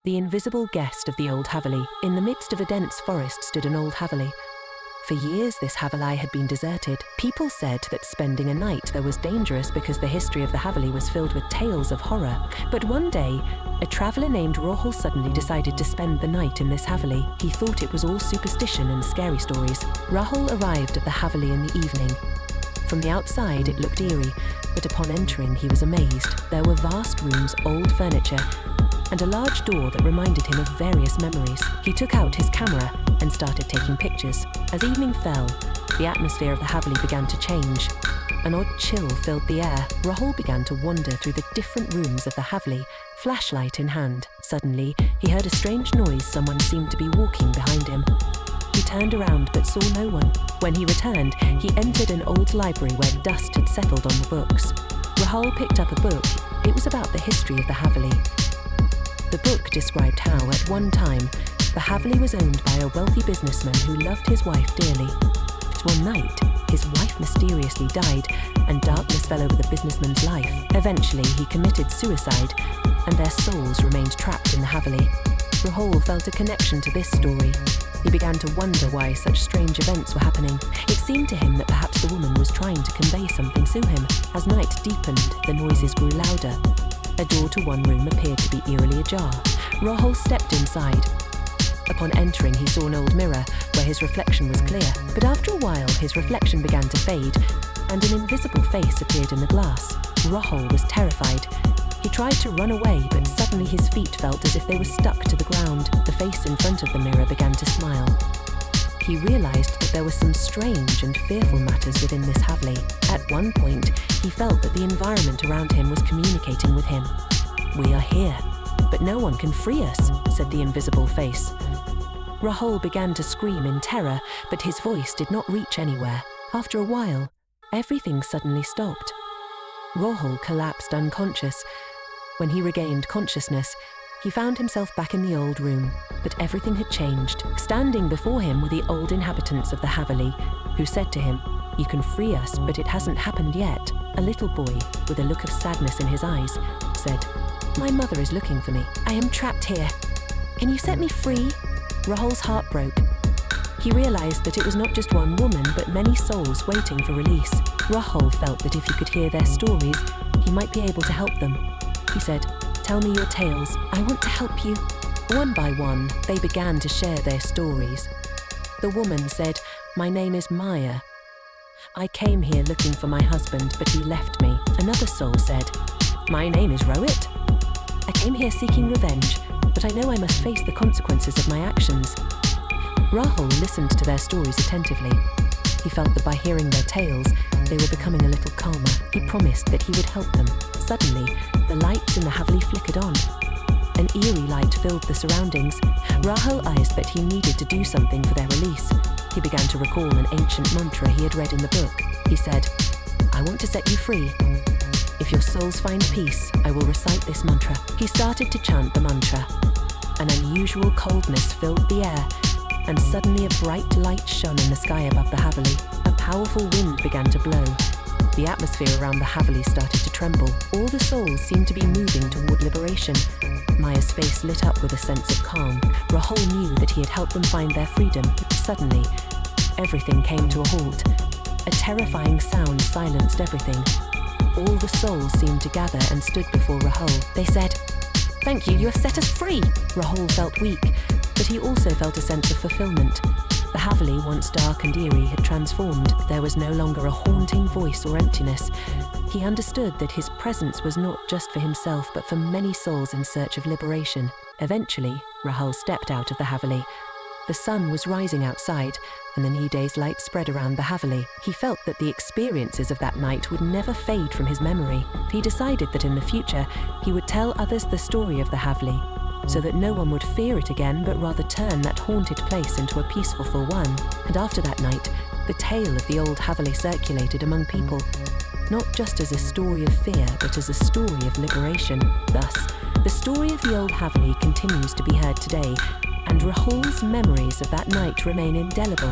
The invisible guest of the old Haveli. In the midst of a dense forest stood an old Haveli. For years this Haveli had been deserted. People said that spending a night there was dangerous because the history of the Haveli was filled with tales of horror. But one day, a traveller named Rahul suddenly decided to spend the night in this Haveli. He thought it was all superstition and scary stories. Rahul arrived at the Haveli in the evening. From the outside it looked eerie, but upon entering he was amazed. There were vast rooms, old furniture, and a large door that reminded him of various memories. He took out his camera and started taking pictures. As evening fell, the atmosphere of the Haveli began to change. An odd chill filled the air. Rahul began to wander through the different rooms of the Haveli, flashlight in hand. Suddenly, he heard a strange noise. Someone seemed to be walking behind him. He turned around but saw no one. When he returned, he entered an old library where dust had settled on the books. Rahul picked up a book. It was about the history of the Haveli. The book described how, at one time, the Haveli was owned by a wealthy businessman who loved his wife dearly. But one night, his wife mysteriously died, and darkness fell over the businessman's life. Eventually, he committed suicide, and their souls remained trapped in the Haveli. Rahul felt a connection to this story. He began to wonder why such strange events were happening. It seemed to him that perhaps the woman was trying to convey something to him. As night deepened, the noises grew louder. A door to one room appeared to be eerily ajar. Rahul stepped inside. Upon entering, he saw an old mirror where his reflection was clear. But after a while, his reflection began to fade, and an invisible face appeared in the glass. Rahul was terrified. He tried to run away, but suddenly his feet felt as if they were stuck to the ground. The face in front of the mirror began to smile. He realized that there were some strange and fearful matters within this Haveli. At one point, he felt that the environment around him was communicating with him. "We are here, but no one can free us," said the invisible face. Rahul began to scream in terror, but his voice did not reach anywhere. After a while, everything suddenly stopped. Rahul collapsed unconscious. When he regained consciousness, he found himself back in the old room, but everything had changed. Standing before him were the old inhabitants of the Haveli, who said to him, "You can free us, but it hasn't happened yet." A little boy, with a look of sadness in his eyes, said, "My mother is looking for me. I am trapped here. Can you set me free?" Rahul's heart broke. He realized that it was not just one woman, but many souls waiting for release. Rahul felt that if he could hear their stories, he might be able to help them. He said, "Tell me your tales. I want to help you." One by one, they began to share their stories. The woman said, "My name is Maya. I came here looking for my husband, but he left me." Another soul said, "My name is Rohit. I came here seeking revenge, but I know I must face the consequences of my actions." Rahul listened to their stories attentively. He felt that by hearing their tales, they were becoming a little calmer. He promised that he would help them. Suddenly, the lights in the Haveli flickered on. An eerie light filled the surroundings. Rahul realized that he needed to do something for their release. He began to recall an ancient mantra he had read in the book. He said, "I want to set you free. If your souls find peace, I will recite this mantra." He started to chant the mantra. An unusual coldness filled the air, and suddenly a bright light shone in the sky above the Haveli. A powerful wind began to blow. The atmosphere around the Haveli started to tremble. All the souls seemed to be moving toward liberation. Maya's face lit up with a sense of calm. Rahul knew that he had helped them find their freedom. Suddenly, everything came to a halt. A terrifying sound silenced everything. All the souls seemed to gather and stood before Rahul. They said, "Thank you, you have set us free." Rahul felt weak, but he also felt a sense of fulfillment. The Haveli, once dark and eerie, had transformed. There was no longer a haunting voice or emptiness. He understood that his presence was not just for himself, but for many souls in search of liberation. Eventually, Rahul stepped out of the Haveli. The sun was rising outside, and the new day's light spread around the Haveli. He felt that the experiences of that night would never fade from his memory. He decided that in the future, he would tell others the story of the Haveli, so that no one would fear it again, but rather turn that haunted place into a peaceful one. And after that night, the tale of the old Haveli circulated among people, not just as a story of fear, but as a story of liberation. Thus, the story of the old Haveli continues to be heard today, and Rahul's memories of that night remain indelible.